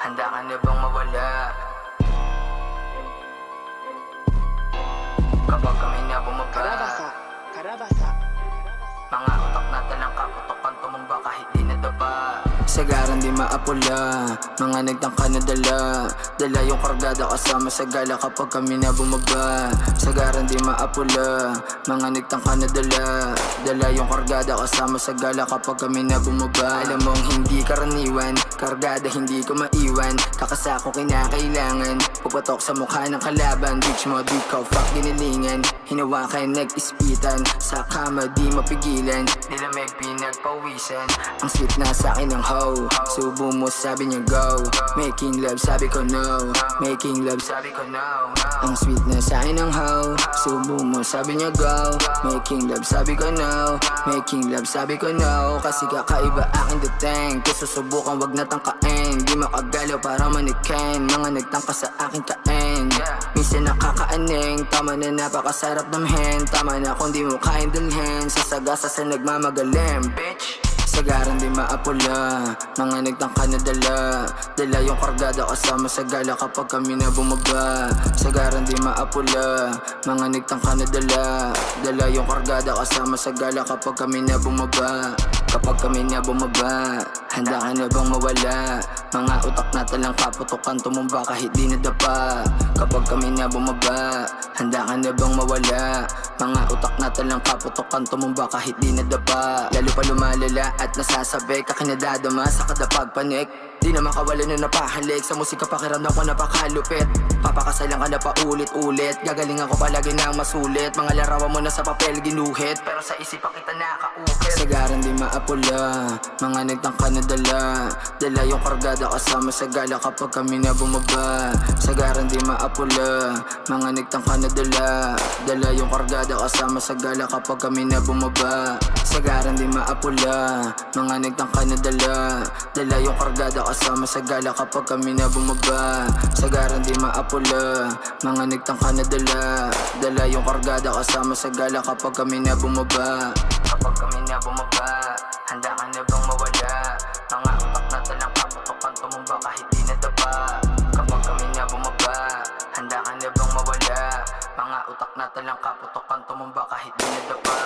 Handa ka na bang mawala? Kapag kami na bumaba, Karabasa. mga utak natin ang kaputokan, tumumba kahit di nadaba. Sagaran di maapula, mga nagtangka na dala yung kargada kasama sa gala kapag kami na bumaba. Sagaran di maapula, mga nagtangka na dala yung kargada kasama sa gala kapag kami na bumaba. Alam mong hindi karaniwan, kargada hindi ko maiwan, kakasako kinakailangan, pupatok sa mukha ng kalaban. Bitch mo di ka fuck ginilingan, hinawakan nag-ispitan, sa kama di mapigilan, nilamig pinagpawisan. Ang sweet na sa akin ng hoe, subo mo sabi niya go, making love sabi ko no, making love sabi ko no. Ang sweet na sa akin ng hoe, subo mo sabi niya go, making love sabi ko no, making love sabi ko no. Kasi kakaiba aking dating, kung susubukan wag na tangkain, di makagalaw para manikin, mga nagtangka sa aking kain. Minsan nakakaaning, tama na napakasarap damhin, tama na kung di mo kain dalhin, sasagasa sa nagmamagalim, bitch. Sagaran di maapula, mga nagtangka na dala yung kargada kasama sa gala kapag kami na bumaba. Sagaran di maapula, mga nagtangka na dala yung kargada kasama sa gala kapag kami na bumaba. Kapag kami na bumaba, handa ka na bang mawala? Mga utak na talang kaputokan, tumumba kahit di nadapa. Kapag kami na bumaba, handa ka na bang mawala? Mga utak na talang kaputokan, tumumba kahit di nadapa. Lalo pa lumalala at nasasabi ka kinadadama sa kada pagpanik. Di na makawala na napahalik, sa musika pakiramdam ko napakalupit. Papakasalan ka na paulit-ulit, gagalingan ko palagi ng masulit. Mga larawan mo na sa papel ginuhit, pero sa isip pa kita nakaukit. Sagaran di maapula, mga nagtangka na dala yung kargada kasama sa gala kapag kami na bumaba. Sagaran di maapula, mga nagtangka na dala yung kargada kasama sa gala kapag kami na bumaba. Sagaran di maapula, mga nagtangka na dala yung kargada kasama sa gala kapag kami na bumaba. Sagaran di maapula, mga nagtangka na dala yung kargada kasama sa gala kapag kami na bumaba. Kapag kami na bumaba, handa ka na bang mawala? Mga utak na talang kaputokan, tumumba kahit di nadapa. Kapag kami na bumaba, handa ka na bang mawala? Mga utak na talang kaputokan, tumumba kahit di nadapa.